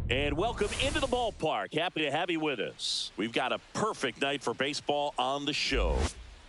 And welcome into the ballpark. Happy to have you with us. We've got a perfect night for baseball on the show.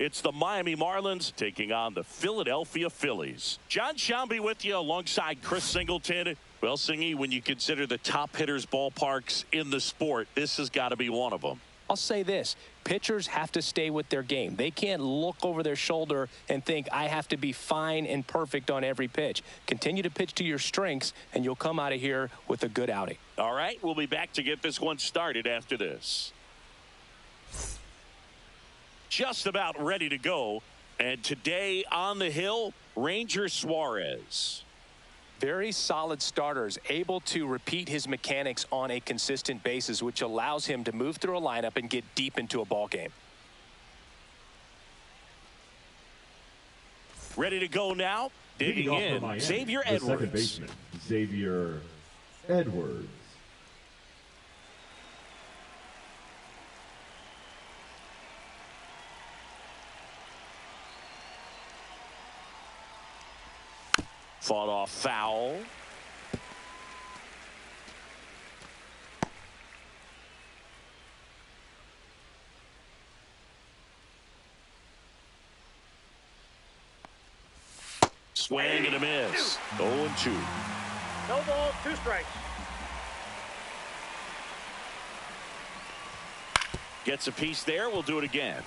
It's the Miami Marlins taking on the Philadelphia Phillies. John Shambi with you alongside Chris Singleton. Well, Singy, when you consider the top hitters ballparks in the sport, this has got to be one of them. I'll say this. Pitchers have to stay with their game. They can't look over their shoulder and think, I have to be fine and perfect on every pitch. Continue to pitch to your strengths, and you'll come out of here with a good outing. All right, we'll be back to get this one started after this. Just about ready to go. And today on the hill, Ranger Suarez. Very solid starters, able to repeat his mechanics on a consistent basis, which allows him to move through a lineup and get deep into a ball game. Ready to go now. Digging in, Miami, Xavier the Edwards. Second baseman, Xavier Edwards. Fought off foul. Swing and a miss. 0-2. No ball, 2 strikes. Gets a piece there. We'll do it again.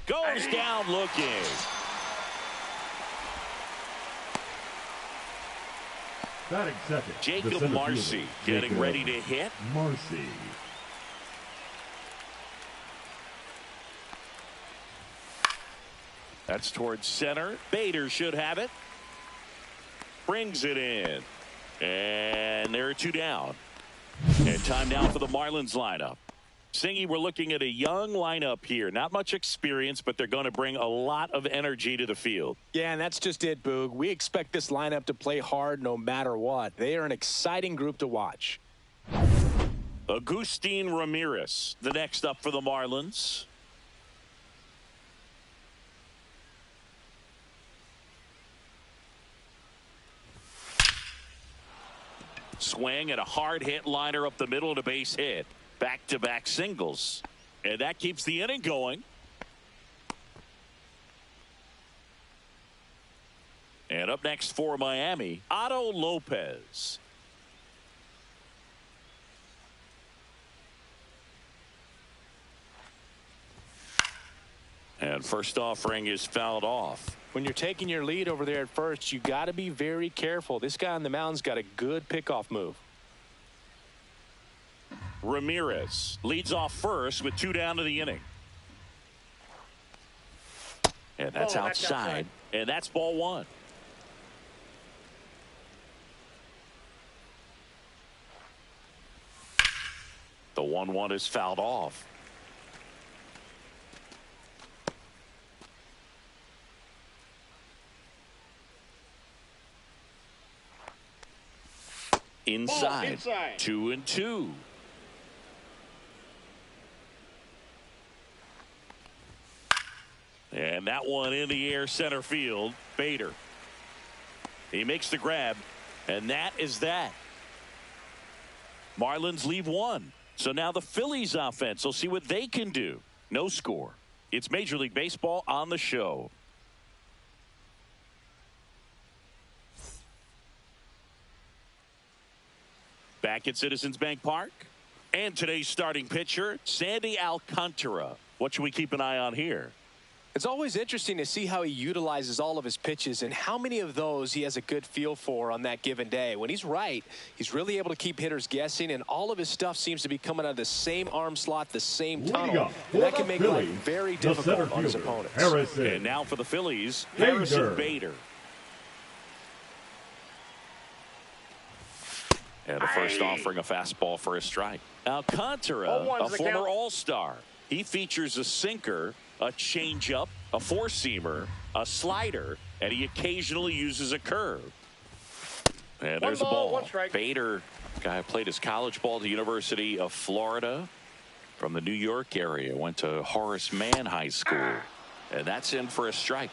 Goes down looking. Batting second, Jacob Marcy getting ready to hit. Marcy. That's towards center. Bader should have it. Brings it in. And there are 2 down. And time now for the Marlins lineup. Singy, we're looking at a young lineup here. Not much experience, but they're going to bring a lot of energy to the field. Yeah, and that's just it, Boog. We expect this lineup to play hard no matter what. They are an exciting group to watch. Agustin Ramirez, the next up for the Marlins. Swing and a hard hit liner up the middle and a base hit. Back-to-back singles. And that keeps the inning going. And up next for Miami, Otto Lopez. And first offering is fouled off. When you're taking your lead over there at first, you got to be very careful. This guy on the mound's got a good pickoff move. Ramirez leads off first with 2 down to the inning. And that's outside. And that's ball 1. The 1-1 is fouled off. Inside. 2-2. And that one in the air center field. Bader. He makes the grab. And that is that. Marlins leave 1. So now the Phillies offense will see what they can do. No score. It's Major League Baseball on the show. Back at Citizens Bank Park. And today's starting pitcher, Sandy Alcantara. What should we keep an eye on here? It's always interesting to see how he utilizes all of his pitches and how many of those he has a good feel for on that given day. When he's right, he's really able to keep hitters guessing, and all of his stuff seems to be coming out of the same arm slot, the same tunnel. And that can make life very difficult on his opponents. Harrison. And now for the Phillies, Harrison Bader. And the first offering a fastball for a strike. Alcantara, a former All-Star. He features a sinker, a changeup, a four-seamer, a slider, and he occasionally uses a curve. And there's a ball. Bader, guy who played his college ball at the University of Florida. From the New York area, went to Horace Mann High School. And that's in for a strike.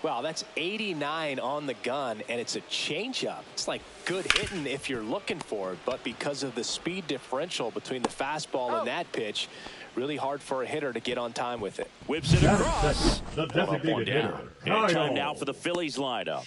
Well, that's 89 on the gun, and it's a changeup. It's like good hitting if you're looking for it, but because of the speed differential between the fastball and that pitch, really hard for a hitter to get on time with it. Whips it across. The designated hitter. And time now for the Phillies lineup.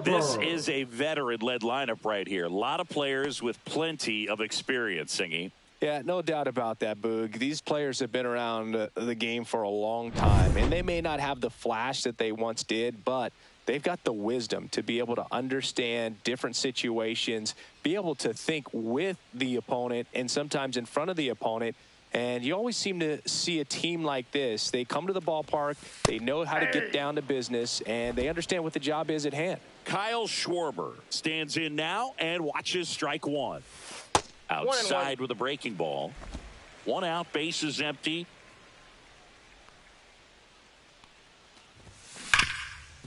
This is a veteran-led lineup right here. A lot of players with plenty of experience, Singy. Yeah, no doubt about that, Boog. These players have been around the game for a long time, and they may not have the flash that they once did, but they've got the wisdom to be able to understand different situations, be able to think with the opponent and sometimes in front of the opponent. And you always seem to see a team like this. They come to the ballpark, they know how to get down to business, and they understand what the job is at hand. Kyle Schwarber stands in now and watches strike one. Outside with a breaking ball. One out, bases empty.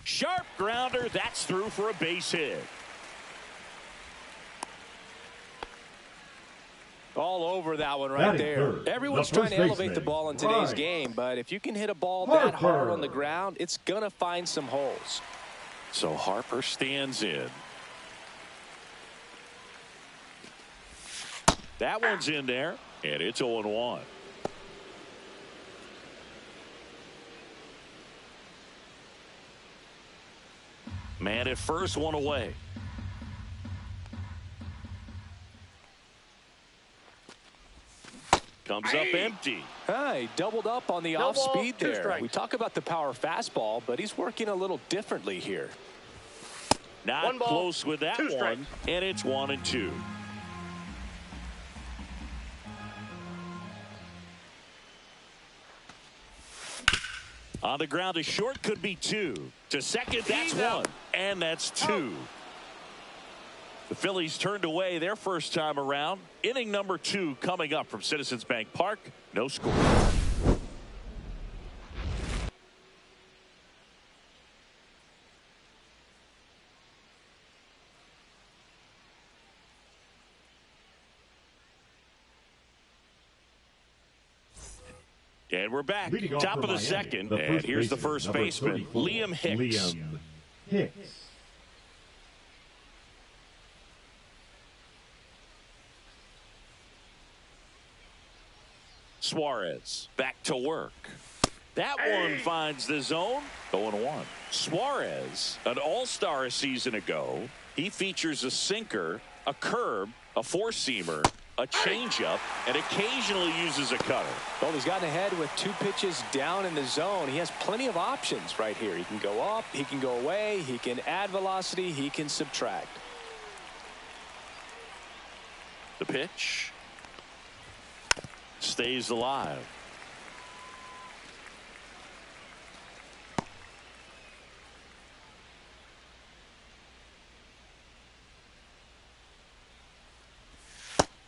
Sharp grounder, that's through for a base hit. All over that one right there. Everyone's trying to elevate the ball in today's game, but if you can hit a ball that hard on the ground, it's going to find some holes. So Harper stands in. That one's in there, and it's 0-1. Man at first, one away. Comes up empty. He doubled up on the off speed there. We talk about the power fastball, but he's working a little differently here. Not close with that one, and it's 1-2. On the ground to short, could be 2. To second, that's 1. And that's 2. The Phillies turned away their first time around. Inning number 2 coming up from Citizens Bank Park. No score. And we're back. Top of the second. And here's the first baseman, Liam Hicks. Suarez back to work. That one finds the zone. 0-1. Suarez, an all-star a season ago. He features a sinker, a curve, a four-seamer, a changeup, and occasionally uses a cutter. Well, he's gotten ahead with 2 pitches down in the zone. He has plenty of options right here. He can go up, he can go away, he can add velocity, he can subtract. The pitch stays alive.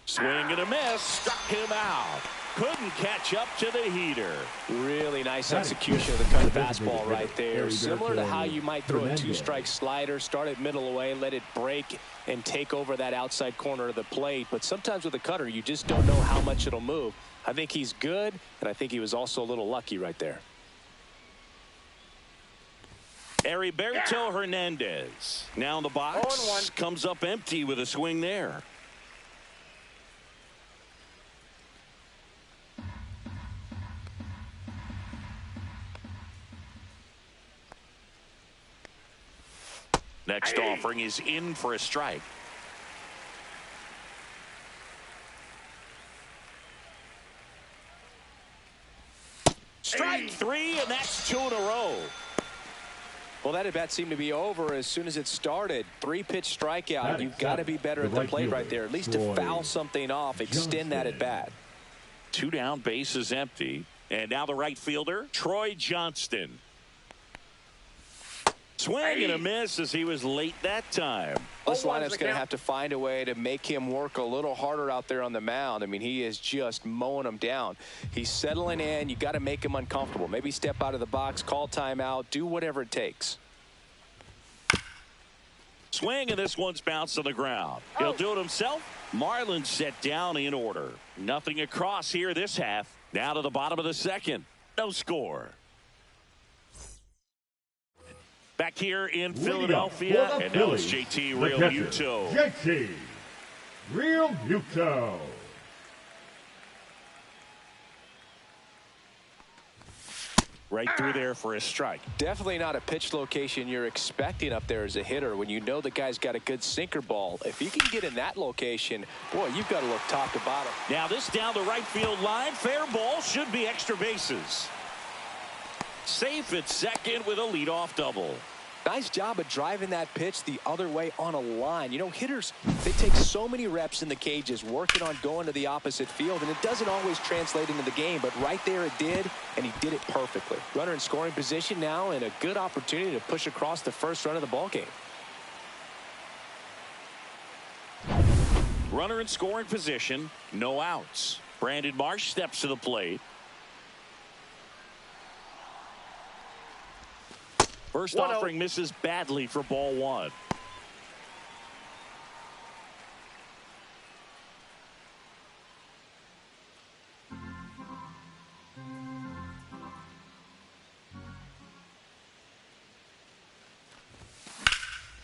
Swing and a miss, struck him out. Couldn't catch up to the heater. Really nice execution of the cut fastball right there. Similar to how you might throw a 2-strike slider, start it middle away, let it break and take over that outside corner of the plate. But sometimes with a cutter, you just don't know how much it'll move. I think he's good, and I think he was also a little lucky right there. Heriberto Hernandez now in the box. 0-1. Comes up empty with a swing there. Next offering is in for a strike. Strike 3, and that's 2 in a row. Well, that at bat seemed to be over as soon as it started. 3-pitch strikeout. You've got to be better at the plate right there, at least to foul something off, extend that at bat. 2 down, bases empty. And now the right fielder, Troy Johnston. Swing and a miss as he was late that time. This lineup's going to have to find a way to make him work a little harder out there on the mound. I mean, he is just mowing them down. He's settling in. You got to make him uncomfortable. Maybe step out of the box, call timeout, do whatever it takes. Swing, and this one's bounced on the ground. He'll do it himself. Marlins set down in order. Nothing across here this half. Now to the bottom of the second. No score. Back here in Philadelphia, and now it's JT Realmuto. JT Realmuto. Right through there for a strike. Definitely not a pitch location you're expecting up there as a hitter when you know the guy's got a good sinker ball. If you can get in that location, boy, you've got to look top to bottom. Now this down the right field line. Fair ball, should be extra bases. Safe at second with a leadoff double. Nice job of driving that pitch the other way on a line. You know, hitters, they take so many reps in the cages working on going to the opposite field, and it doesn't always translate into the game, but right there it did, and he did it perfectly. Runner in scoring position now, and a good opportunity to push across the first run of the ballgame. Runner in scoring position, no outs. Brandon Marsh steps to the plate. First offering misses badly for ball one.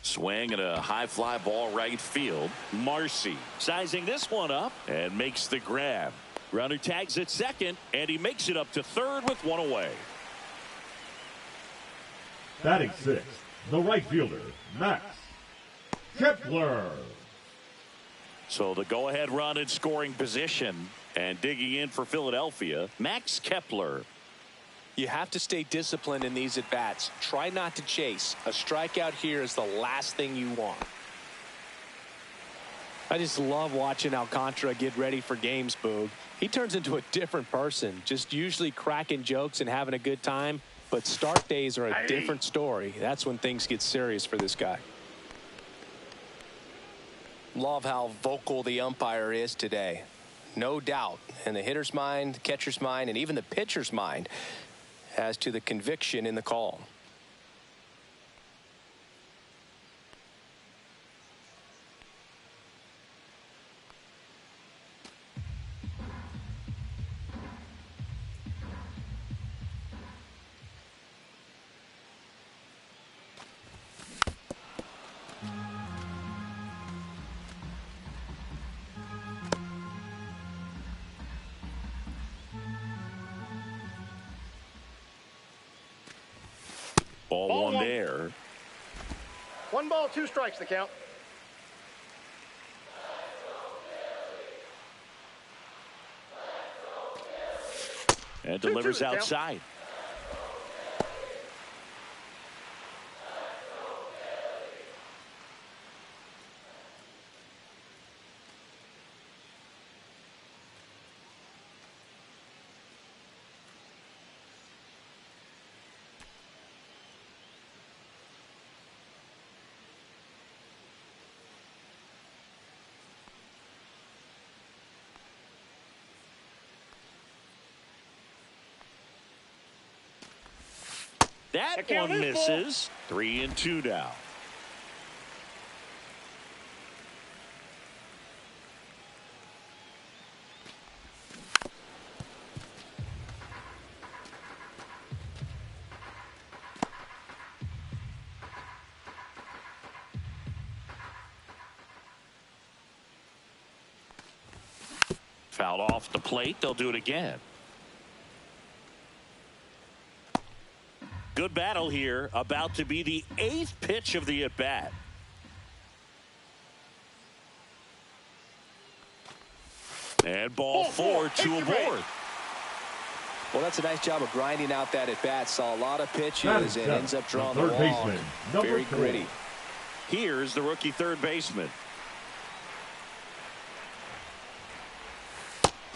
Swing and a high fly ball right field. Marcy sizing this one up and makes the grab. Runner tags at second, and he makes it up to third with one away. Batting sixth, the right fielder, Max Kepler. So the go-ahead run in scoring position, and digging in for Philadelphia, Max Kepler. You have to stay disciplined in these at-bats. Try not to chase. A strikeout here is the last thing you want. I just love watching Alcantara get ready for games, Boog. He turns into a different person, just usually cracking jokes and having a good time. But start days are a different story. That's when things get serious for this guy. Love how vocal the umpire is today. No doubt in the hitter's mind, catcher's mind, and even the pitcher's mind as to the conviction in the call. Ball one there. 1 ball, 2 strikes the count. And delivers outside. That one misses. 3-2 now. Fouled off the plate. They'll do it again. Good battle here. About to be the 8th pitch of the at-bat. And ball 4, 2 aboard. Well, that's a nice job of grinding out that at-bat. Saw a lot of pitches and ends up drawing the walk. Very gritty. Here's the rookie third baseman.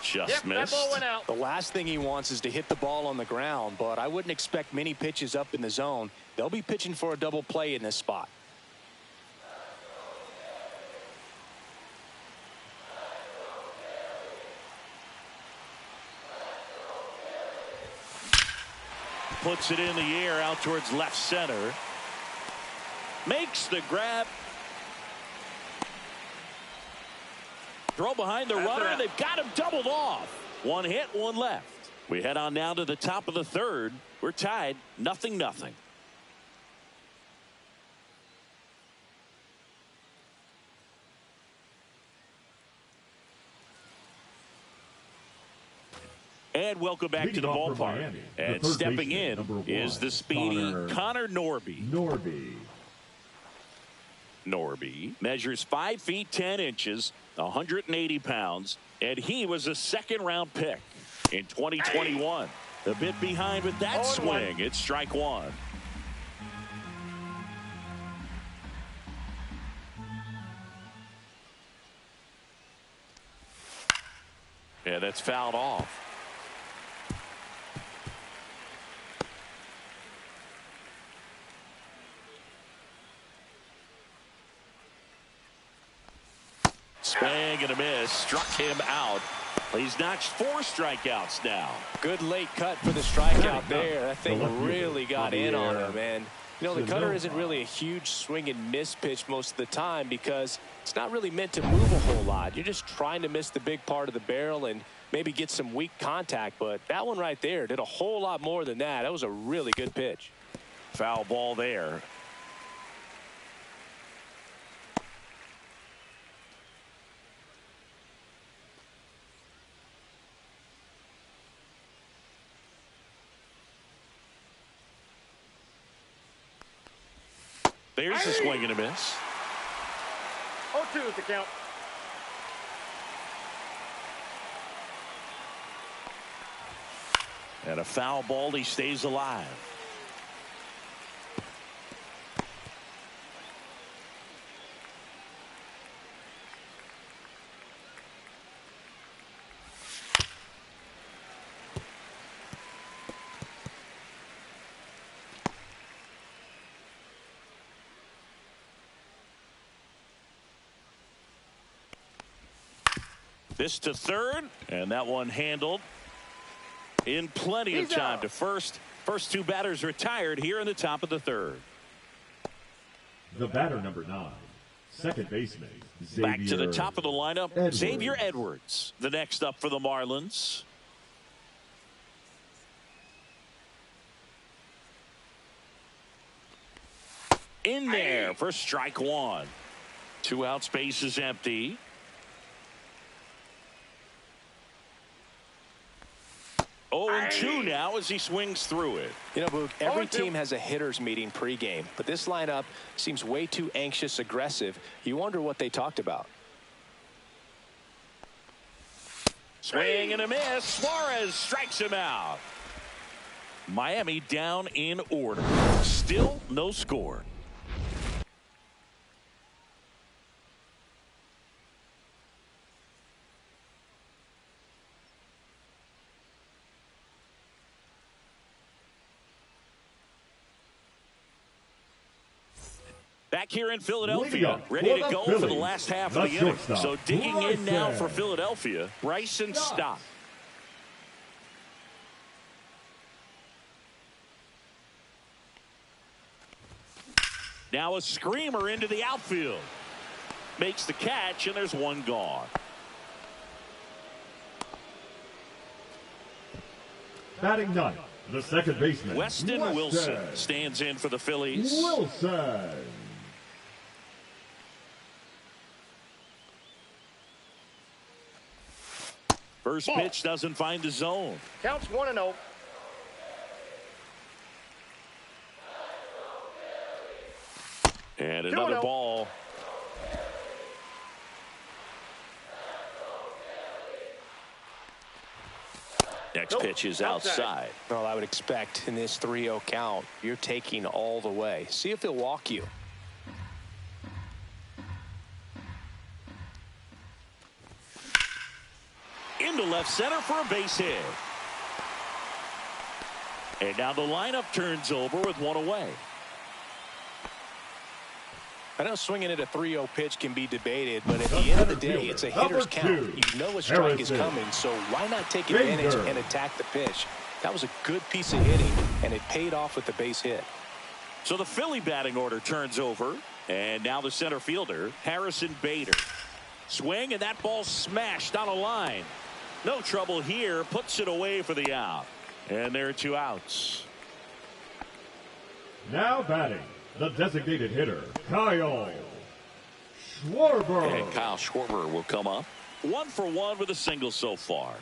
Just missed. That ball went out. The last thing he wants is to hit the ball on the ground, but I wouldn't expect many pitches up in the zone. They'll be pitching for a double play in this spot. Puts it in the air out towards left center. Makes the grab. Throw behind the runner. They've got him doubled off. One hit, one left. We head on now to the top of the third. We're tied 0-0. And welcome back to the ballpark. And stepping in is the speedy Connor Norby. Norby measures 5 feet 10 inches, 180 pounds, and he was a second-round pick in 2021. A bit behind with that swing. It's strike one. Yeah, that's fouled off. Swing and a miss. Struck him out. He's notched 4 strikeouts now. Good late cut for the strikeout there. That thing really got in on him, man. You know, the cutter isn't really a huge swing and miss pitch most of the time because it's not really meant to move a whole lot. You're just trying to miss the big part of the barrel and maybe get some weak contact. But that one right there did a whole lot more than that. That was a really good pitch. Foul ball there. There's a swing and a miss. 0-2 is the count. And a foul ball. He stays alive. This to third, and that one handled in plenty of time to first. First 2 batters retired here in the top of the third. The batter, number 9, second baseman, Xavier. Back to the top of the lineup, Xavier Edwards. The next up for the Marlins. In there for strike one. 2 outs, base is empty. 0-2 now as he swings through it. You know, Boog, every team has a hitters meeting pregame, but this lineup seems way too anxious, aggressive. You wonder what they talked about. Swing and a miss. Suarez strikes him out. Miami down in order. Still no score. Back here in Philadelphia, ready to go for the last half of the inning. So digging in now for Philadelphia, Bryson Stott. Now a screamer into the outfield. Makes the catch, and there's one gone. Batting ninth, the second baseman, Weston Wilson stands in for the Phillies. Wilson. First pitch doesn't find the zone. Counts 1-0. And another ball. Next pitch is outside. Well, I would expect in this 3-0 count, you're taking all the way. See if he'll walk you. Into left center for a base hit. And now the lineup turns over with one away. I know swinging at a 3-0 pitch can be debated, but at the end of the day, it's a hitter's count. You know a strike is coming, so why not take advantage and attack the pitch? That was a good piece of hitting, and it paid off with the base hit. So the Philly batting order turns over, and now the center fielder, Harrison Bader. Swing, and that ball smashed on a line. No trouble here. Puts it away for the out. And there are 2 outs. Now batting, the designated hitter, Kyle Schwarber. And Kyle Schwarber will come up. 1 for 1 with a single so far.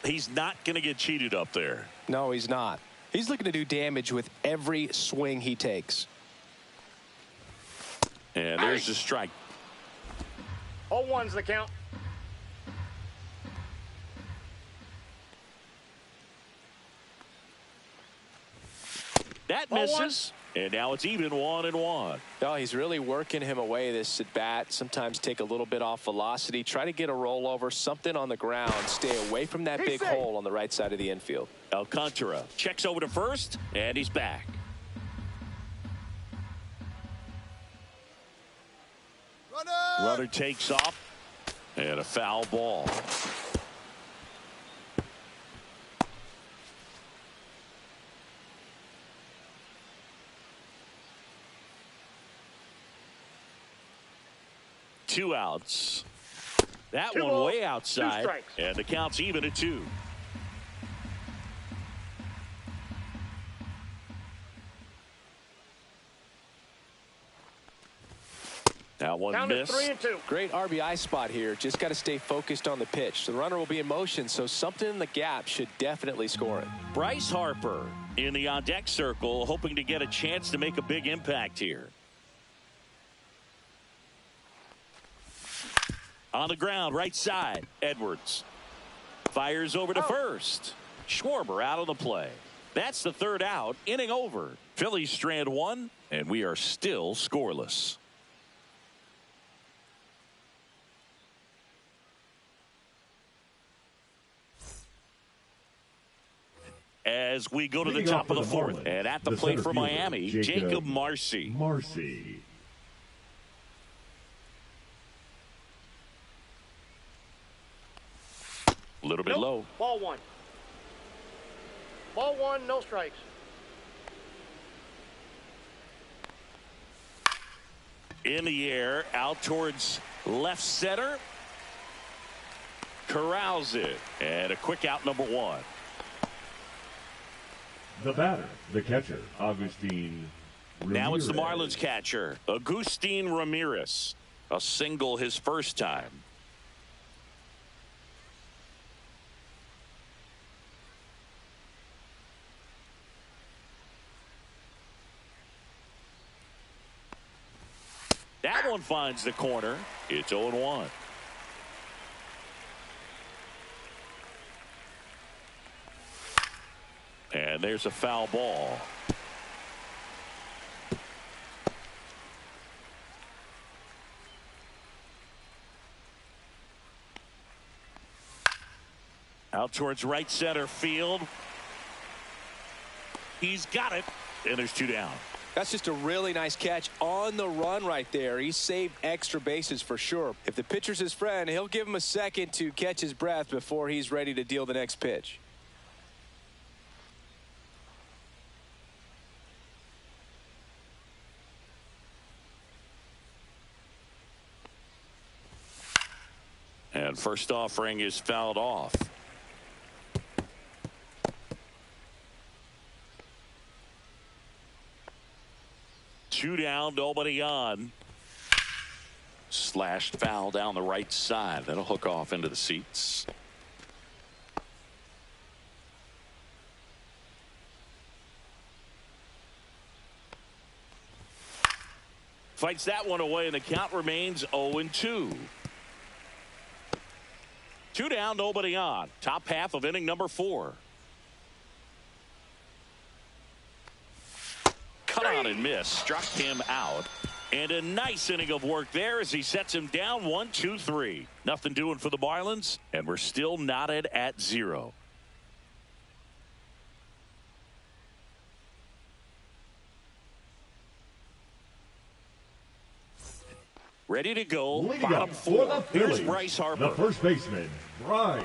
He's not going to get cheated up there. No, he's not. He's looking to do damage with every swing he takes. And there's the strike. 0-1's the count. That misses. And now it's even 1-1. No, he's really working him away this at bat. Sometimes take a little bit off velocity. Try to get a rollover, something on the ground. Stay away from that big hole on the right side of the infield. Alcantara checks over to first, and he's back. Runner takes off, and a foul ball. Two outs. That 2 one balls, way 2 outside, strikes. and the count's even at 2. That one Count is missed. 3-2. Great RBI spot here. Just got to stay focused on the pitch. The runner will be in motion, so something in the gap should definitely score it. Bryce Harper in the on-deck circle, hoping to get a chance to make a big impact here. On the ground, right side, Edwards. Fires over to first. Schwarber out of the play. That's the 3rd out, inning over. Phillies strand 1, and we are still scoreless. As we go to the top of the 4th, and at the plate for Miami, Jacob Marcy. A little bit low. Ball 1. Ball 1, no strikes. In the air, out towards left center. Corrals it. And a quick out, number 1. The batter, the catcher, Agustin Ramirez. Now it's the Marlins catcher, Agustin Ramirez. A single his first time. That one finds the corner. It's 0-1. And there's a foul ball. Out towards right center field. He's got it. And there's 2 down. That's just a really nice catch on the run right there. He saved extra bases for sure. If the pitcher's his friend, he'll give him a second to catch his breath before he's ready to deal the next pitch. And first offering is fouled off. Two down, nobody on. Slashed foul down the right side. That'll hook off into the seats. Fights that one away, and the count remains 0-2. 2 down, nobody on. Top half of inning number 4. Cut on and miss. Struck him out. And a nice inning of work there as he sets him down 1-2-3. Nothing doing for the Marlins, and we're still knotted at 0. Ready to go. Leading Bottom up for 4. the Here's Phillies, Bryce Harper. the first baseman, Bryce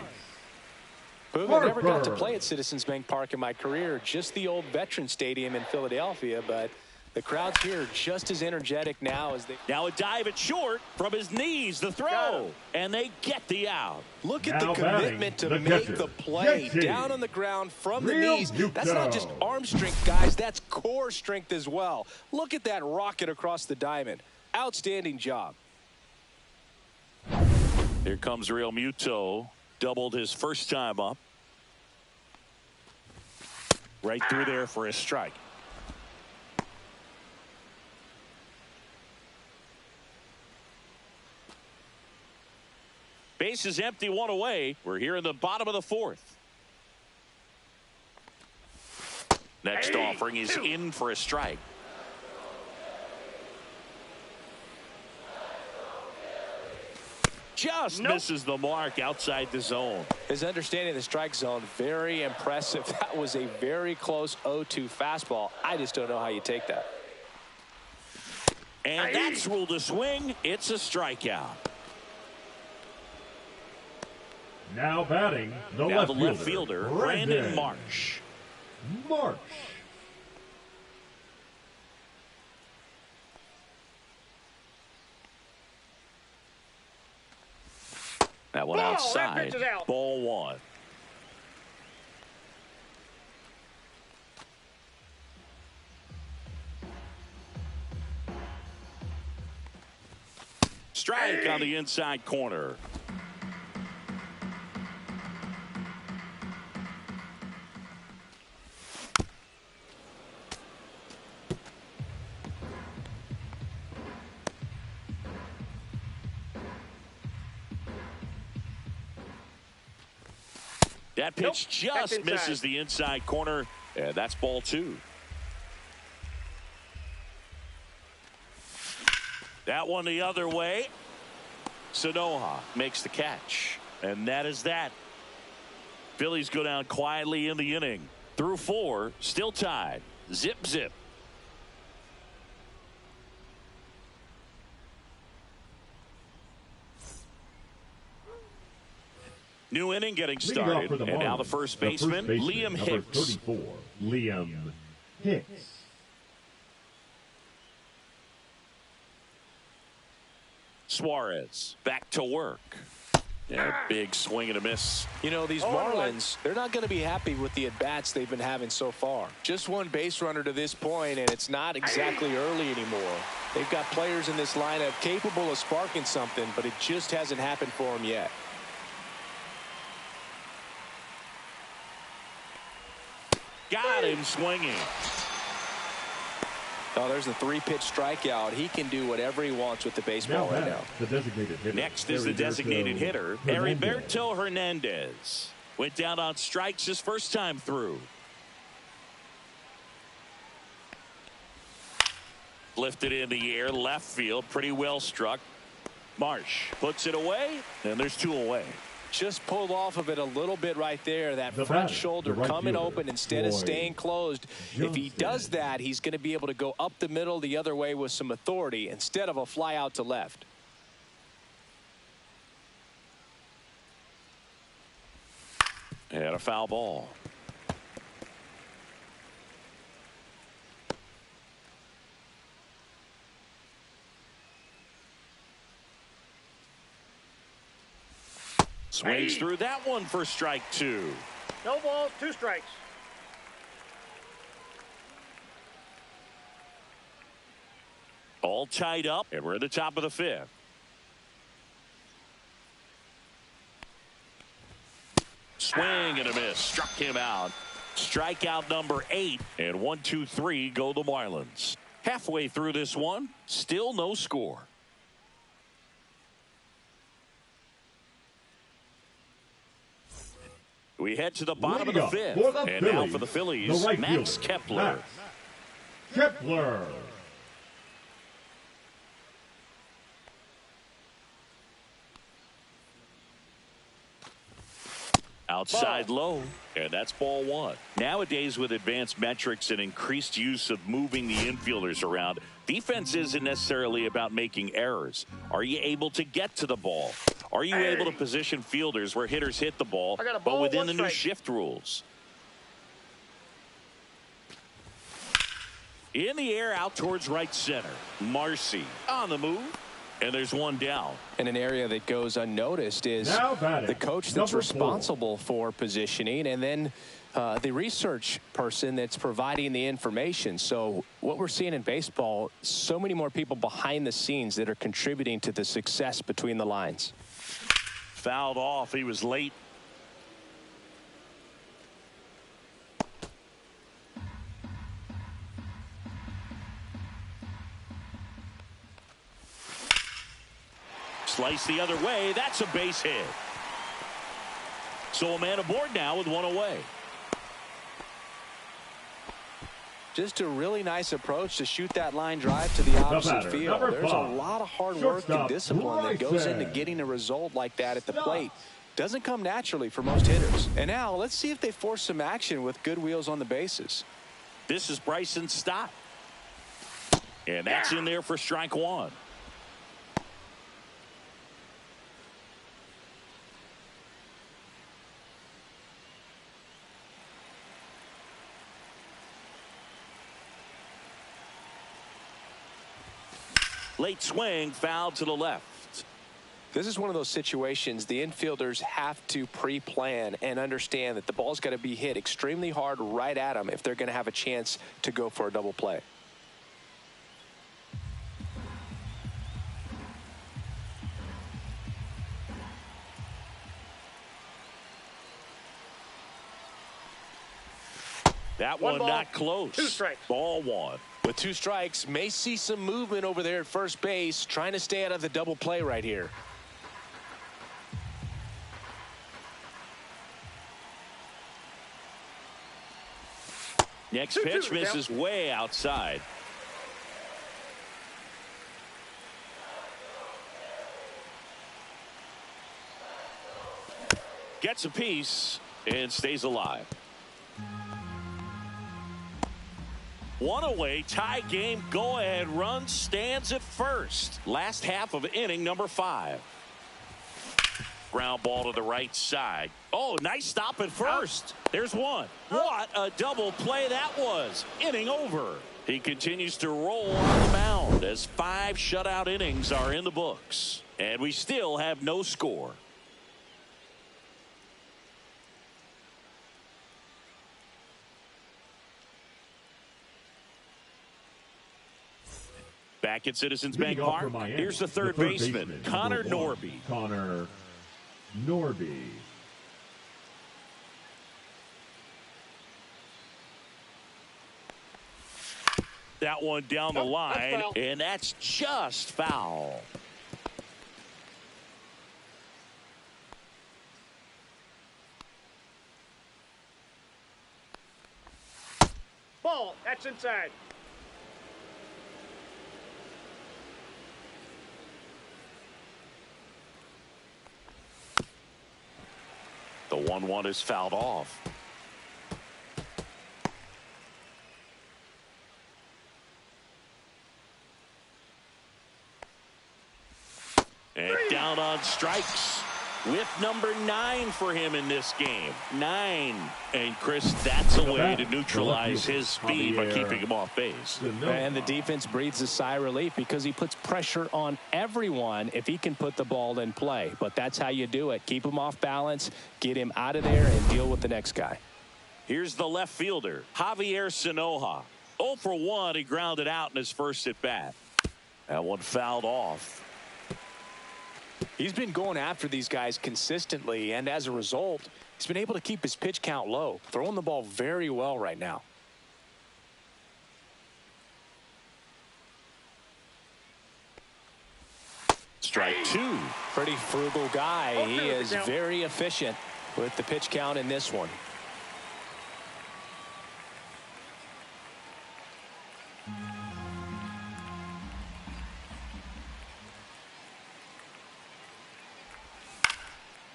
Boog, I never got to play at Citizens Bank Park in my career, just the old Veterans Stadium in Philadelphia, but The crowds here are just as energetic now as they. Now a dive at short from his knees, the throw, and they get the out. Look at Now the commitment to make the play down on the ground from the knees. That's not just arm strength, guys. That's core strength as well. Look at that rocket across the diamond. Outstanding job. Here comes Real Muto. Doubled his first time up. Right through there for a strike. Base is empty, one away. We're here in the bottom of the fourth. Next offering is in for a strike. Just misses the mark outside the zone. His understanding of the strike zone, very impressive. That was a very close 0-2 fastball. I just don't know how you take that. And that's ruled a swing. It's a strikeout. Now batting, the left fielder, Brandon Marsh. That one outside. That pitch is out. Ball one. Strike on the inside corner. That pitch just misses the inside corner, and that's ball two. That one the other way. Sanoha makes the catch, and that is that. Phillies go down quietly in the inning. Through four, still tied. Zip, zip. New inning getting started, and now the first baseman, Liam Hicks. 34, Liam Hicks. Suarez back to work. Yeah, big swing and a miss. You know, these Marlins, they're not going to be happy with the at-bats they've been having so far. Just one base runner to this point, and it's not exactly early anymore. They've got players in this lineup capable of sparking something, but it just hasn't happened for them yet. Got him swinging. Oh, there's a three-pitch strikeout. He can do whatever he wants with the baseball right now. The designated hitter. Next is the designated hitter, Heriberto Hernandez. Went down on strikes his first time through. Lifted in the air, left field, pretty well struck. Marsh puts it away, and there's two away. Just pulled off of it a little bit right there. That front shoulder coming open instead of staying closed. If he does that, he's going to be able to go up the middle the other way with some authority instead of a fly out to left. And a foul ball. Swings through that one for strike two. No balls, two strikes. All tied up, and we're at the top of the fifth. Swing and a miss. Struck him out. Strikeout number 8, and 1, 2, 3 go the Marlins. Halfway through this one, still no score. We head to the bottom of the fifth. And now for the Phillies, Max Kepler. Kepler. Outside low, and that's ball one. Nowadays, with advanced metrics and increased use of moving the infielders around, defense isn't necessarily about making errors. Are you able to get to the ball? Are you able to position fielders where hitters hit the ball, but within the new shift rules? In the air out towards right center. Marcy on the move. And there's one down. And an area that goes unnoticed is the coach that's responsible for positioning, and then the research person that's providing the information. So what we're seeing in baseball, so many more people behind the scenes that are contributing to the success between the lines. Fouled off. He was late. Slice the other way. That's a base hit. So a man aboard now with one away. Just a really nice approach to shoot that line drive to the opposite field. There's a lot of hard work and discipline that goes into getting a result like that at the plate. Doesn't come naturally for most hitters. And now let's see if they force some action with good wheels on the bases. This is Bryson's stop. And that's in there for strike one. Late swing, foul to the left. This is one of those situations the infielders have to pre-plan and understand that the ball's got to be hit extremely hard right at them if they're going to have a chance to go for a double play. That one not close. 2 strikes. Ball one. With 2 strikes, may see some movement over there at first base, trying to stay out of the double play right here. Next pitch misses way outside. Gets a piece and stays alive. One away, tie game, go-ahead run stands at first. Last half of inning number 5. Ground ball to the right side. Oh, nice stop at first. There's one. What a double play that was. Inning over. He continues to roll on the mound as 5 shutout innings are in the books. And we still have no score. Back at Citizens Bank Park, here's the third baseman, Connor Norby. Connor Norby. That one down the line, and that's just foul. Ball. That's inside. The 1-1 is fouled off. And down on strikes with number 9 for him in this game. 9. And Chris, that's a way to neutralize his speed by keeping him off base. And the defense breathes a sigh of relief because he puts pressure on everyone if he can put the ball in play. But that's how you do it. Keep him off balance, get him out of there, and deal with the next guy. Here's the left fielder, Javier Sanoja. 0 for 1, he grounded out in his first at bat. That one fouled off. He's been going after these guys consistently, and as a result, he's been able to keep his pitch count low, throwing the ball very well right now. Strike 2. Pretty frugal guy. He is very efficient with the pitch count in this one.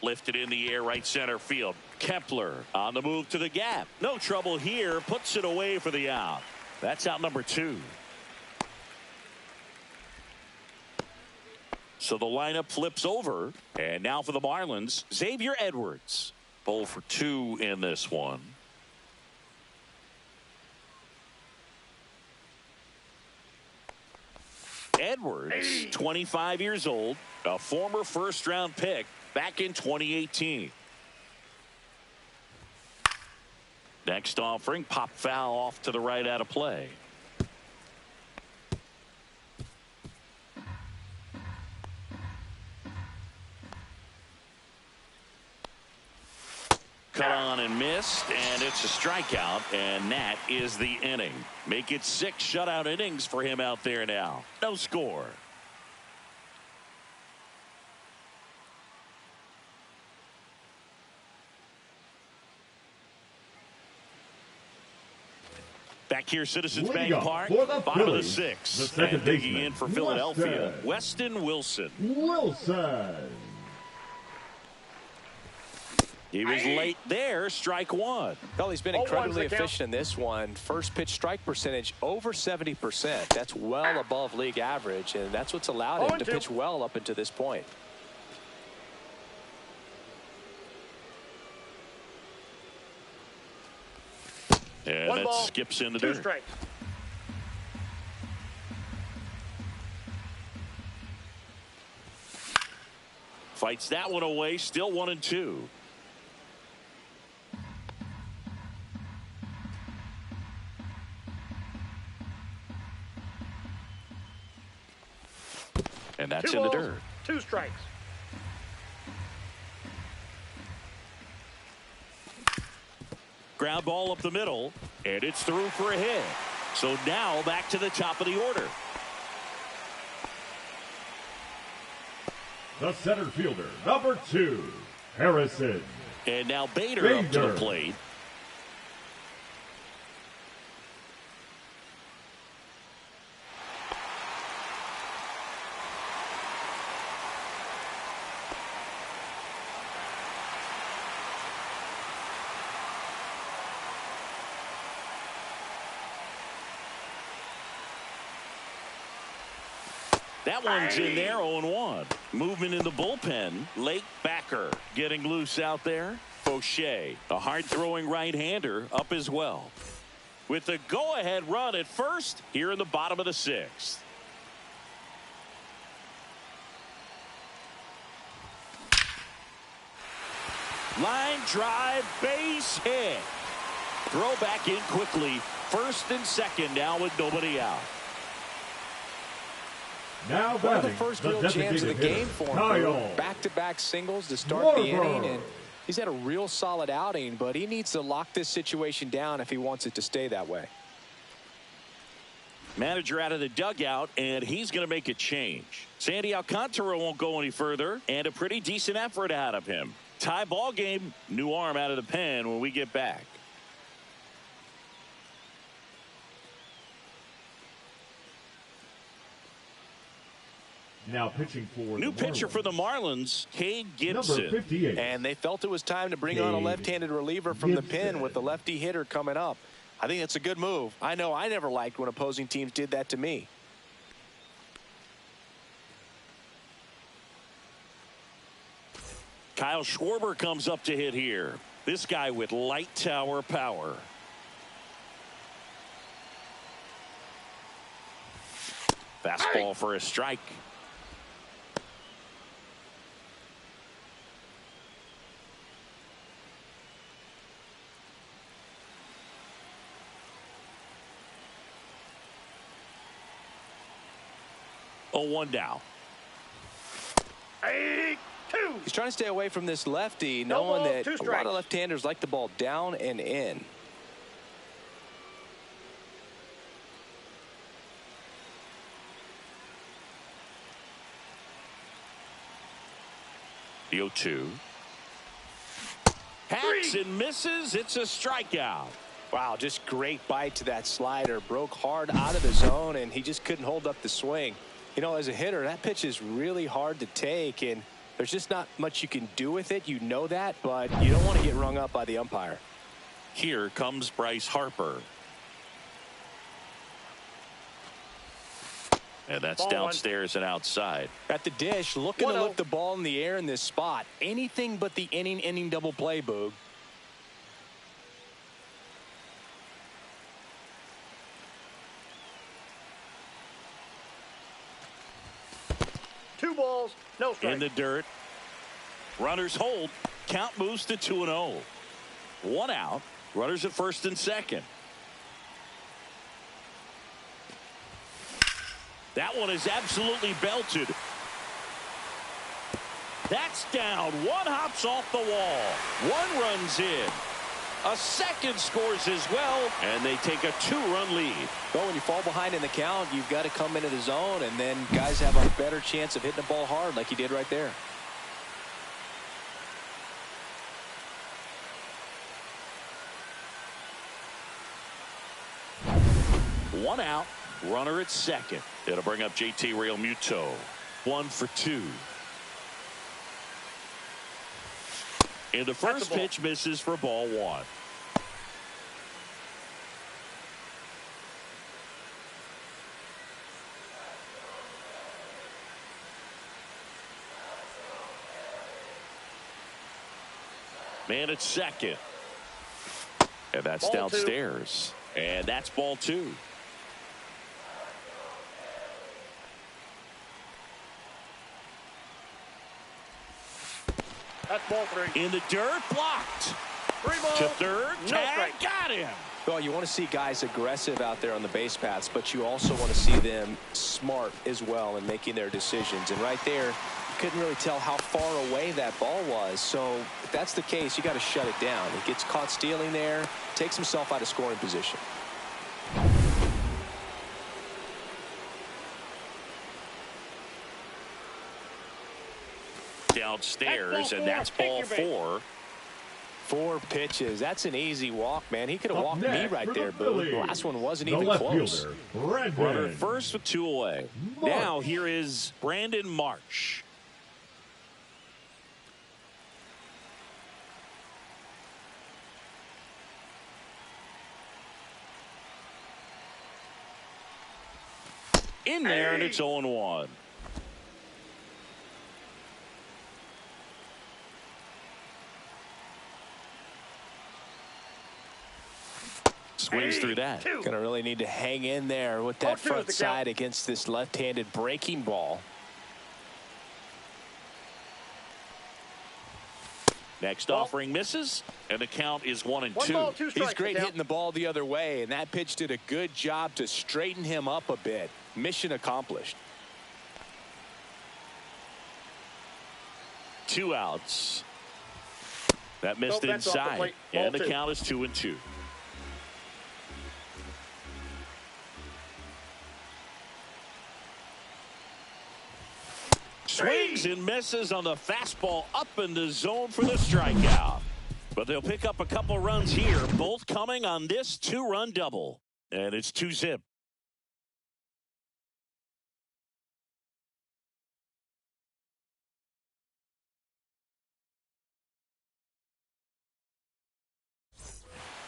Lifted in the air, right center field. Kepler on the move to the gap. No trouble here. Puts it away for the out. That's out number 2. So the lineup flips over. And now for the Marlins, Xavier Edwards. 0 for 2 in this one. Edwards, 25 years old, a former first-round pick back in 2018. Next offering, pop foul off to the right out of play. Cut on and missed, and it's a strikeout, and that is the inning. Make it 6 shutout innings for him out there now. No score. Back here, Citizens Bank Park, bottom of the 6th. And digging in for Philadelphia, Weston Wilson. He was late there, strike one. Well, he's been incredibly efficient in this one. First pitch strike percentage over 70%. That's well above league average, and that's what's allowed him to pitch well up until this point. And that skips in the dirt. 2 strikes. Fights that one away, still 1-2. And that's 2 in the balls, dirt. 2 strikes. Ground ball up the middle, and it's through for a hit. So now back to the top of the order. The center fielder, number 2, Harrison. And now Bader up to the plate. That one's in there, 0-1. Movement in the bullpen. Lake Backer getting loose out there. Fauché, a hard-throwing right-hander, up as well. With the go-ahead run at first here in the bottom of the 6th. Line drive, base hit. Throw back in quickly. First and second now with nobody out. Now one of the first real jams of the game for him. Back-to-back singles to start the inning, and he's had a real solid outing, but he needs to lock this situation down if he wants it to stay that way. Manager out of the dugout, and he's going to make a change. Sandy Alcantara won't go any further, and a pretty decent effort out of him. Tie ball game, new arm out of the pen when we get back. Now pitching for new pitcher for the Marlins, Cade Gibson. Number 58. And they felt it was time to bring on a left-handed reliever from the pen with the lefty hitter coming up. I think it's a good move. I know I never liked when opposing teams did that to me. Kyle Schwarber comes up to hit here. This guy with light tower power. Fastball for a strike. Oh, 1 down. He's trying to stay away from this lefty, knowing that a lot of left-handers like the ball down and in. The 0-2. Hacks and misses. It's a strikeout. Wow, just great bite to that slider. Broke hard out of the zone, and he just couldn't hold up the swing. You know, as a hitter, that pitch is really hard to take, and there's just not much you can do with it. You know that, but you don't want to get rung up by the umpire. Here comes Bryce Harper. And that's downstairs and outside. At the dish, looking to lift the ball in the air in this spot. Anything but the inning double play, Boog. 2 balls, no strikes. In the dirt. Runners hold. Count moves to 2-0. 1 out. Runners at first and second. That one is absolutely belted. That's down. 1 hops off the wall. 1 runs in. A second scores as well, and they take a 2-run lead. Well, when you fall behind in the count, you've got to come into the zone, and then guys have a better chance of hitting the ball hard like he did right there. One out, runner at second. It'll bring up JT Realmuto. 1 for 2. And the first pitch misses for ball 1. Man at second. And that's ball downstairs. 2. And that's ball 2. That's ball 3. In the dirt, blocked. 3 balls, To third, no tag, strikes. got him. Well, you want to see guys aggressive out there on the base paths, but you also want to see them smart as well in making their decisions. And right there, you couldn't really tell how far away that ball was. So if that's the case, you got to shut it down. He gets caught stealing there, takes himself out of scoring position. Downstairs, and that's ball 4. 4 pitches. That's an easy walk, man. He could have walked me right there, Boo. The last one wasn't The even left close. fielder, Brandon Runner first with 2 away. March. Now here is Brandon March. In there, and it's 0-1. Swings through that. Gonna really need to hang in there with that 0-2 is front the side count. against this left-handed breaking ball. Next Ball. offering misses, and the count is 1-2. 1 ball, 2 strikes. He's great the count. hitting the ball the other way, and that pitch did a good job to straighten him up a bit. Mission accomplished. 2 outs. That missed Nope, that's off the inside, plate. Ball and the 2. count is 2-2. Swings and misses on the fastball up in the zone for the strikeout. But they'll pick up a couple runs here, both coming on this 2-run double. And it's 2-zip.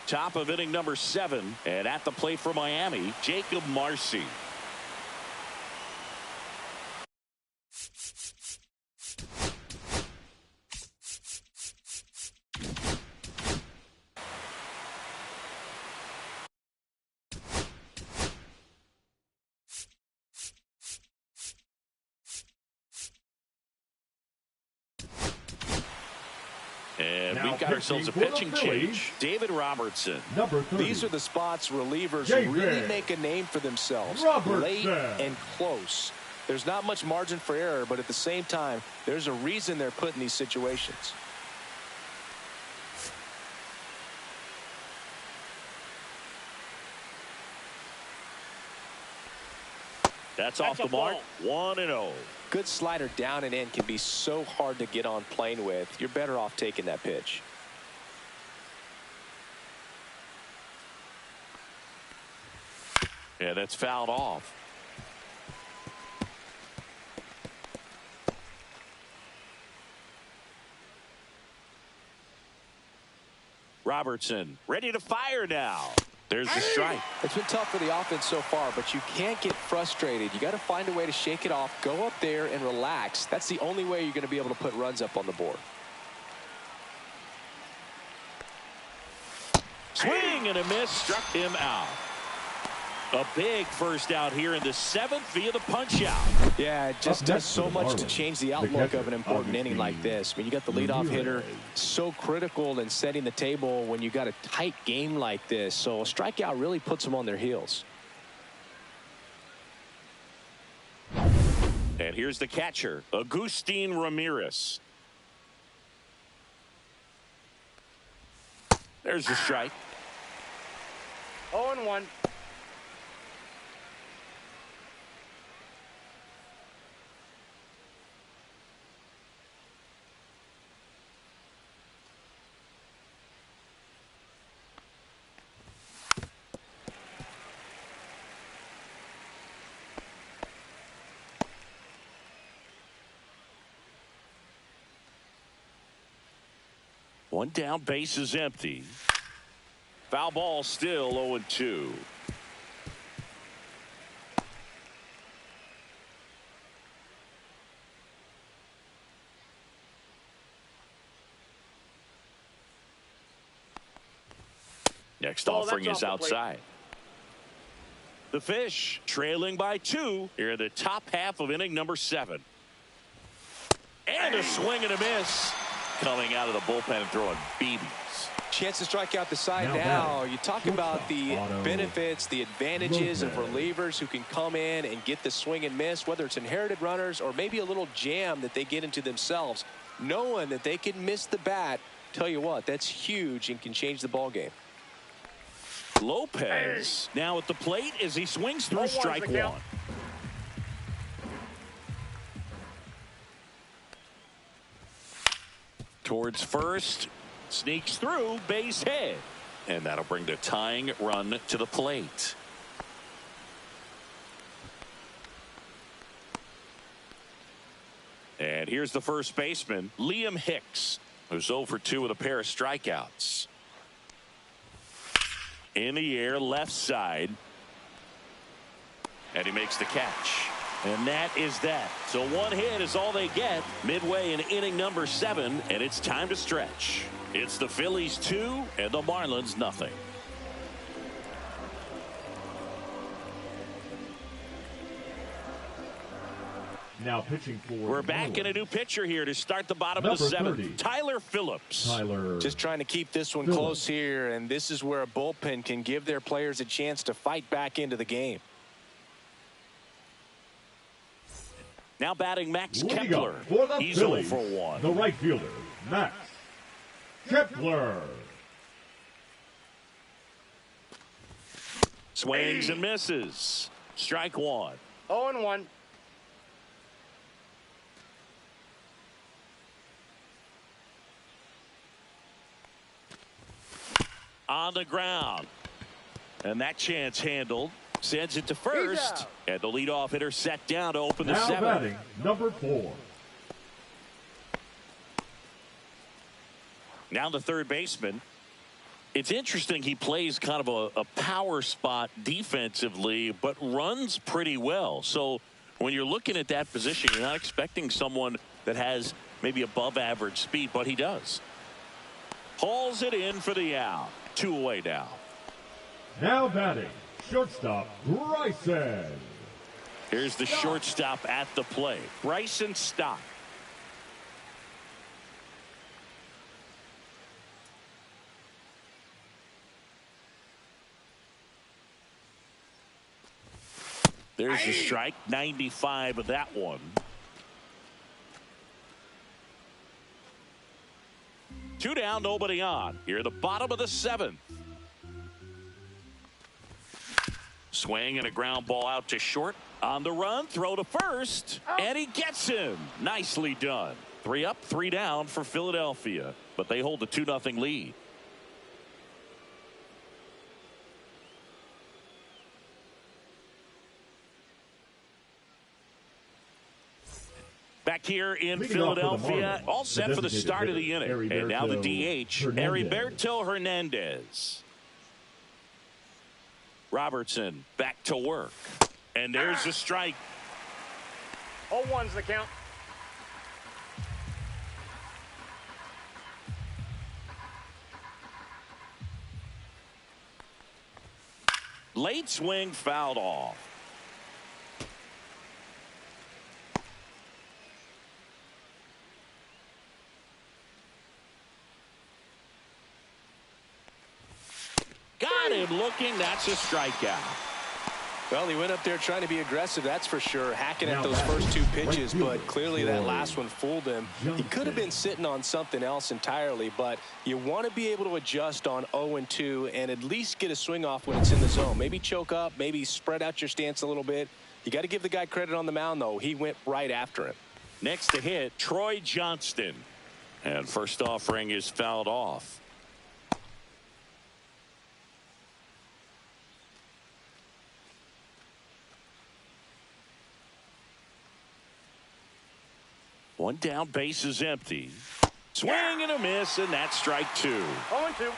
Top of inning number 7, and at the plate for Miami, Jacob Marcy. And Now we've got ourselves a pitching for the pitching Phillies, change. David Robertson. number 30. These are the spots relievers David really make a name for themselves. Robertson. Late and close. There's not much margin for error, but at the same time, there's a reason they're put in these situations. That's off the mark. 1-0. Good slider down and in can be so hard to get on plane with. You're better off taking that pitch. Yeah, that's fouled off. Robertson ready to fire now. There's the strike. It's been tough for the offense so far, but you can't get frustrated. You got to find a way to shake it off, go up there and relax. That's the only way you're going to be able to put runs up on the board. Swing and a miss, struck him out. A big first out here in the 7th via the punch out. Yeah, it just does so much to change the outlook of an important inning like this. I mean, you got the leadoff hitter, so critical in setting the table when you got a tight game like this. So a strikeout really puts them on their heels. And here's the catcher, Agustin Ramirez. There's the strike. 0-1. One down, base is empty. Foul ball, still 0-2. Next offering is outside. The Fish trailing by 2 here in the top half of inning number 7. And a swing and a miss. Coming out of the bullpen and throwing BBs. Chance to strike out the side now. You talk about the benefits, the advantages of relievers who can come in and get the swing and miss, whether it's inherited runners or maybe a little jam that they get into themselves. Knowing that they can miss the bat, tell you what, that's huge and can change the ball game. Lopez now at the plate as he swings through strike 1. Towards first, sneaks through, base hit, and that'll bring the tying run to the plate. And here's the first baseman, Liam Hicks, who's 0 for 2 with a pair of strikeouts. In the air, left side, and he makes the catch. And that is that. So one hit is all they get midway in inning number 7, and it's time to stretch. It's the Phillies 2 and the Marlins nothing. Now pitching for We're back in a new pitcher here to start the bottom of the 7th. Tyler Phillips. Just trying to keep this one close here, and this is where a bullpen can give their players a chance to fight back into the game. Now batting Max Kepler. He's 0 for 1. The right fielder, Max Kepler. Swings and misses. Strike 1. 0-1. On the ground. And that chance handled. Sends it to first. And the leadoff hitter set down to open the 7th. Now batting number 4. Now the third baseman. It's interesting, he plays kind of a power spot defensively, but runs pretty well. So when you're looking at that position, you're not expecting someone that has maybe above average speed, but he does. Hauls it in for the out. 2 away now. Now batting shortstop, Bryson. Here's the shortstop at the plate. Bryson Stott. There's the strike. 95 of that one. 2 down, nobody on. Here at the bottom of the 7th. Swing and a ground ball out to short. On the run, throw to first. And he gets him. Nicely done. 3 up, 3 down for Philadelphia. But they hold the 2-0 lead. Back here in Philadelphia, all set for the start of the inning. And now the DH, Heriberto Hernandez. Robertson back to work. And there's the strike. 0-1's the count. Late swing fouled off. Got him looking. That's a strikeout. Well, he went up there trying to be aggressive, that's for sure, hacking at those first two pitches, but clearly that last one fooled him. He could have been sitting on something else entirely, but you want to be able to adjust on 0-2 and at least get a swing off when it's in the zone. Maybe choke up, maybe spread out your stance a little bit. You got to give the guy credit on the mound, though. He went right after him. Next to hit, Troy Johnston. And first offering is fouled off. One down, base is empty. Swing and a miss, and that's strike two. 0-2.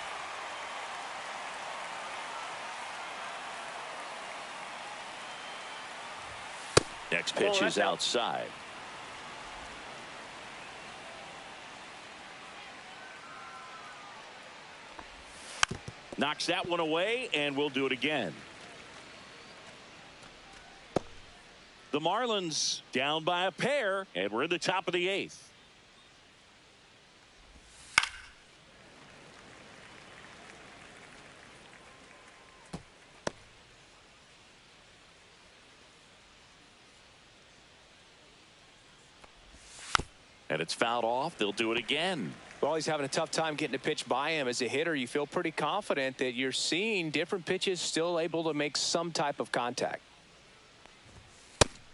Next pitch is outside. Knocks that one away, and we'll do it again. The Marlins down by a pair, and we're in the top of the eighth. And it's fouled off. They'll do it again. Well, he's having a tough time getting a pitch by him. As a hitter, you feel pretty confident that you're seeing different pitches still able to make some type of contact.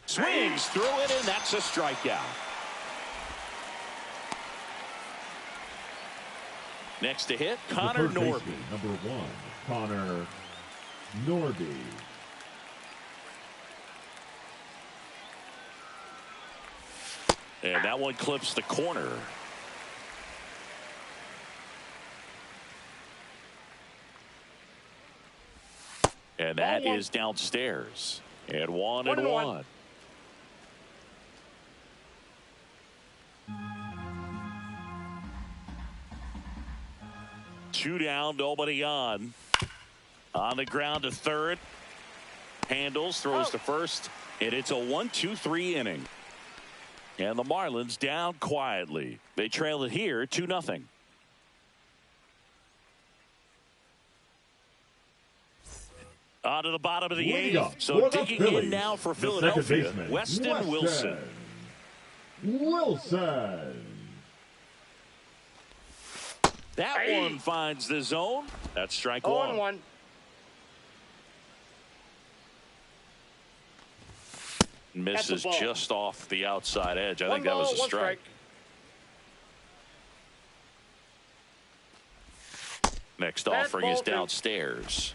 Swings through it, and that's a strikeout. Next to hit, Connor Norby. Number 1, Connor Norby. And that one clips the corner. And that is downstairs. And 1-1. Two down, nobody on. On the ground to third. Handles, throws to first. And it's a 1-2-3 inning. And the Marlins down quietly. They trail it here 2-0. On to the bottom of the eighth. So digging in now for Philadelphia, Weston Wilson. That one finds the zone. That's strike one. 0-1. Misses just off the outside edge. I think that was a strike. Next offering is downstairs.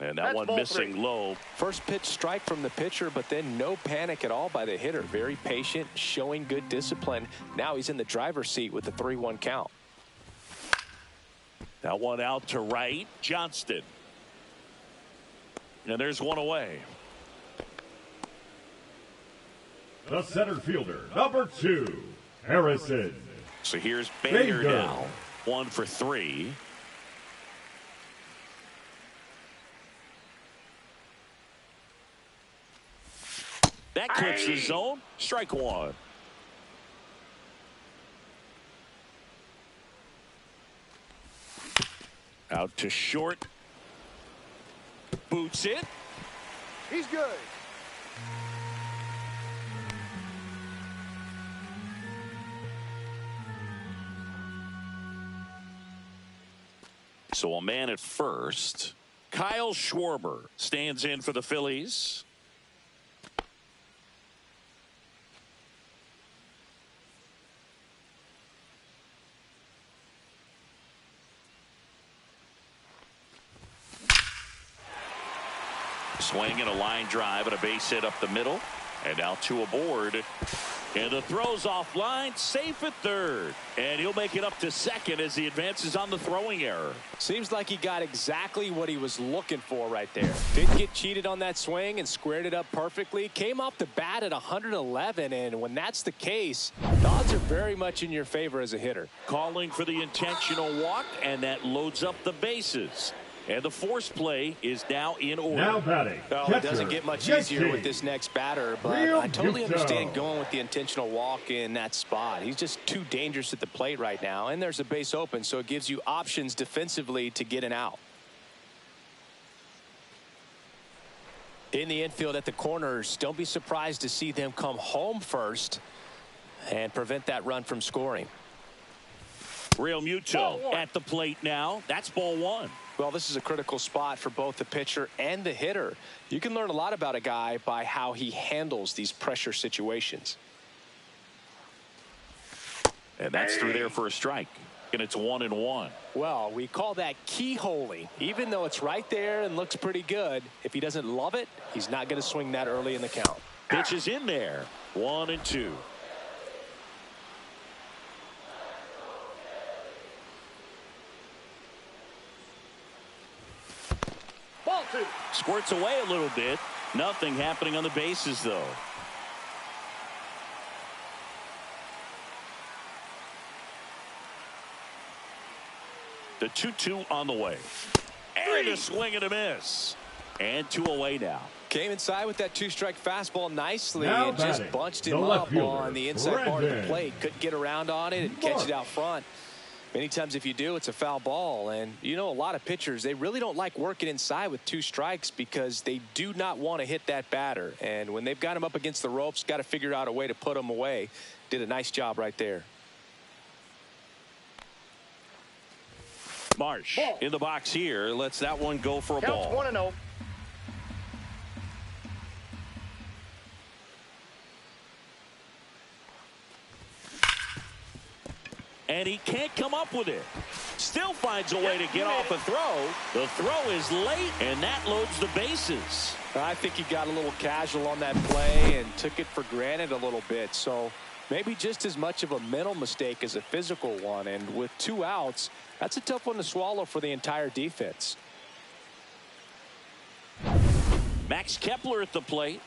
And that one missing low. First pitch strike from the pitcher, but then no panic at all by the hitter. Very patient, showing good discipline. Now he's in the driver's seat with the 3-1 count. That one out to right, Johnston. And there's one away. The center fielder, number 2, Harrison. So here's Banger now. 1 for 3. That clips the zone. Strike one. Out to short. Boots it. He's good. So a man at first. Kyle Schwarber stands in for the Phillies. Swing and a line drive and a base hit up the middle. And now 2 aboard. And the throw's offline, safe at third. And he'll make it up to second as he advances on the throwing error. Seems like he got exactly what he was looking for right there. Didn't get cheated on that swing and squared it up perfectly. Came off the bat at 111, and when that's the case, the odds are very much in your favor as a hitter. Calling for the intentional walk, and that loads up the bases. And the force play is now in order. Now batting. Well, it doesn't get much easier with this next batter, but I totally understand going with the intentional walk in that spot. He's just too dangerous at the plate right now, and there's a base open, so it gives you options defensively to get an out. In the infield at the corners, don't be surprised to see them come home first and prevent that run from scoring. Real Muto at the plate now. That's ball one. Well, this is a critical spot for both the pitcher and the hitter. You can learn a lot about a guy by how he handles these pressure situations. And that's through there for a strike. And it's 1-1. Well, we call that keyholing. Even though it's right there and looks pretty good, if he doesn't love it, he's not going to swing that early in the count. Pitch is in there. 1-2. Ball two. Squirts away a little bit. Nothing happening on the bases, though. The 2-2 on the way. And a swing and a miss. And 2 away now. Came inside with that 2-strike fastball nicely Now and just batting, bunched the him left up fielder, on the inside part of the Brandon. plate. Couldn't get around on it and catch it out front. Many times if you do, it's a foul ball. And you know, a lot of pitchers, they really don't like working inside with 2 strikes because they do not want to hit that batter. And when they've got him up against the ropes, got to figure out a way to put him away. Did a nice job right there. Marsh in the box here. Lets that one go for a Counts ball. 1-0. And he can't come up with it. Still finds a way to get off a throw. The throw is late, and that loads the bases. I think he got a little casual on that play and took it for granted a little bit. So maybe just as much of a mental mistake as a physical one. And with 2 outs, that's a tough one to swallow for the entire defense. Max Kepler at the plate.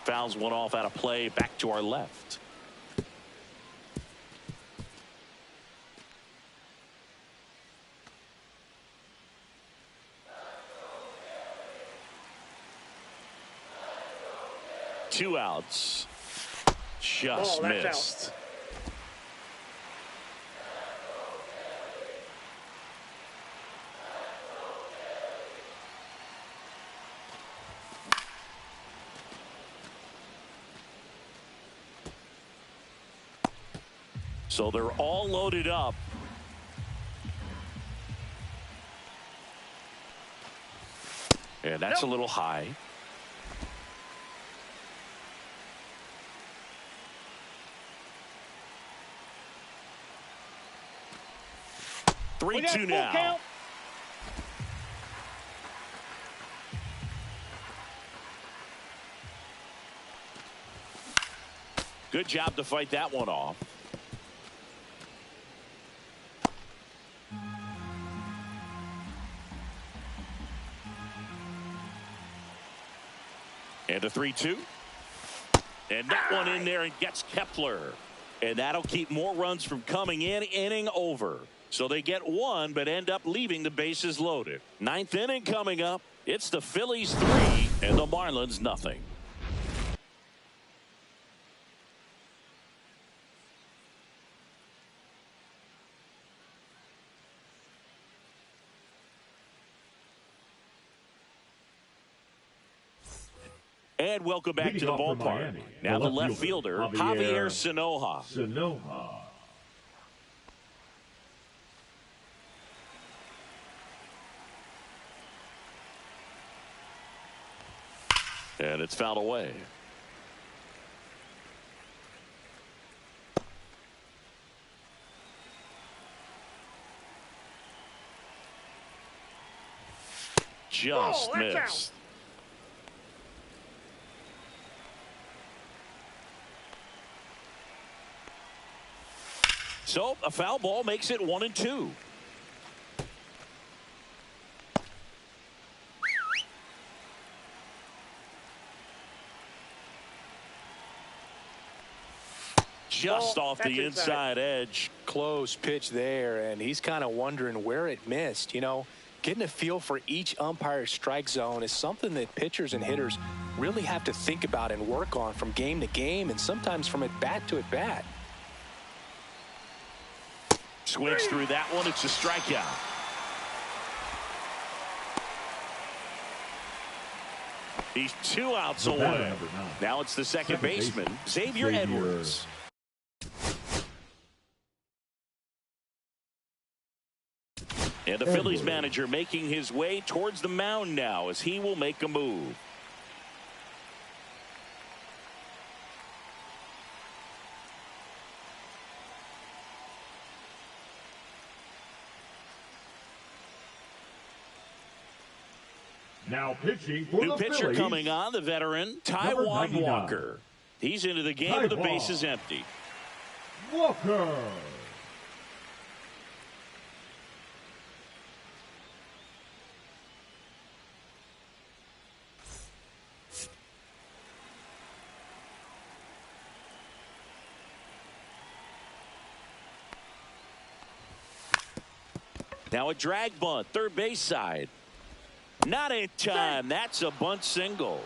Fouls one off out of play. Back to our left. Two outs. Just that's missed. So they're all loaded up. And that's a little high. We got 3-2 full now. count. Good job to fight that one off. And a 3-2. And that one in there and gets Kepler. And that'll keep more runs from coming in. Inning over. So they get 1 but end up leaving the bases loaded. 9th inning coming up. It's the Phillies 3 and the Marlins nothing. And welcome back to the ballpark. Miami, Now the left fielder, Javier Sanoja. Sanoja. And it's fouled away. just missed. So a foul ball makes it 1-2. Just off the inside edge. Close pitch there, and he's kind of wondering where it missed. You know, getting a feel for each umpire's strike zone is something that pitchers and hitters really have to think about and work on from game to game, and sometimes from at bat to at bat. Swings through that one. It's a strikeout. He's 2 outs away. Now it's the second baseman, Xavier Edwards. And the Phillies manager making his way towards the mound now as he will make a move. Now pitching for New the pitcher Phillies, coming on, the veteran, Taijuan Walker. He's into the game with the bases empty. Walker. Now a drag bunt, third base side. Not in time. That's a bunt single.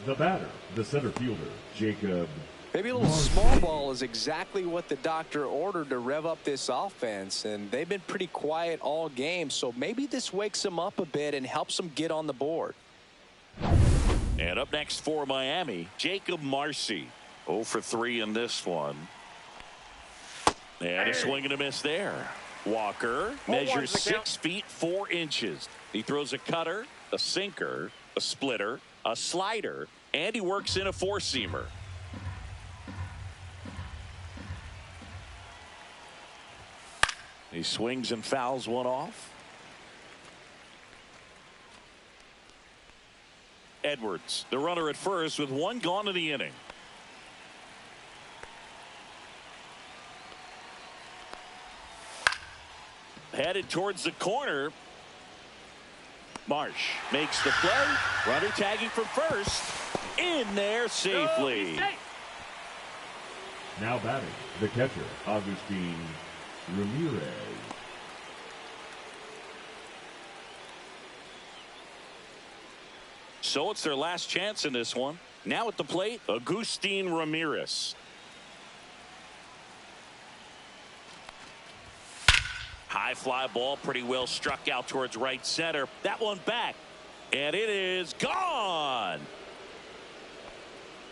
The batter, the center fielder, Jacob. Maybe a little small ball is exactly what the doctor ordered to rev up this offense, and they've been pretty quiet all game, so maybe this wakes them up a bit and helps them get on the board. And up next for Miami, Jacob Marcy. 0 for 3 in this one. And a swing and a miss there. Walker measures 6 feet 4 inches. He throws a cutter, a sinker, a splitter, a slider, and he works in a four-seamer. He swings and fouls one off. Edwards, the runner at first with 1 gone in the inning. Headed towards the corner. Marsh makes the play. Runner tagging from first. In there safely. Now batting, the catcher, Agustin Ramirez. So it's their last chance in this one. Now at the plate, Agustin Ramirez. High fly ball, pretty well struck out towards right center. That one back, and it is gone.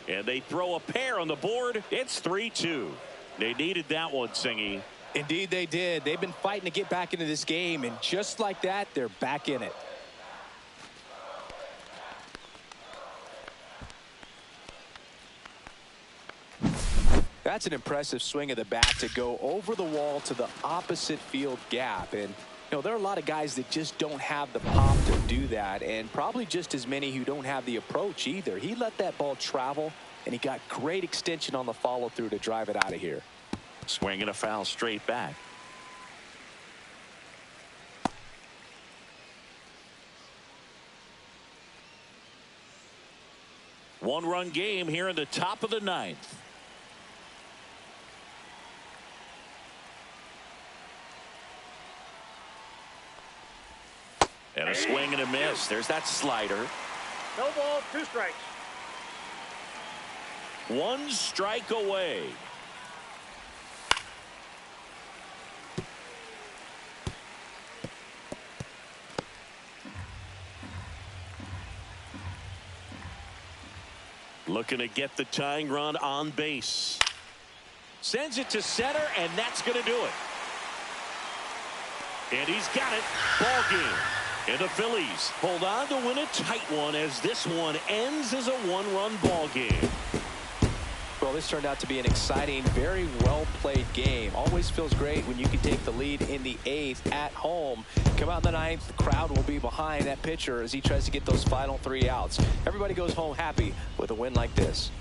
And they throw a pair on the board. It's 3-2. They needed that one, Singy. Indeed they did. They've been fighting to get back into this game, and just like that, they're back in it. That's an impressive swing of the bat to go over the wall to the opposite field gap. And, you know, there are a lot of guys that just don't have the pop to do that, and probably just as many who don't have the approach either. He let that ball travel, and he got great extension on the follow-through to drive it out of here. Swing and a foul straight back. One-run game here in the top of the 9th. And a swing and a miss. There's that slider. No ball, 2 strikes. 1 strike away. Looking to get the tying run on base. Sends it to center, and that's going to do it. And he's got it. Ball game. And the Phillies hold on to win a tight one as this one ends as a 1-run ball game. Well, this turned out to be an exciting, very well-played game. Always feels great when you can take the lead in the 8th at home. Come out in the 9th, the crowd will be behind that pitcher as he tries to get those final 3 outs. Everybody goes home happy with a win like this.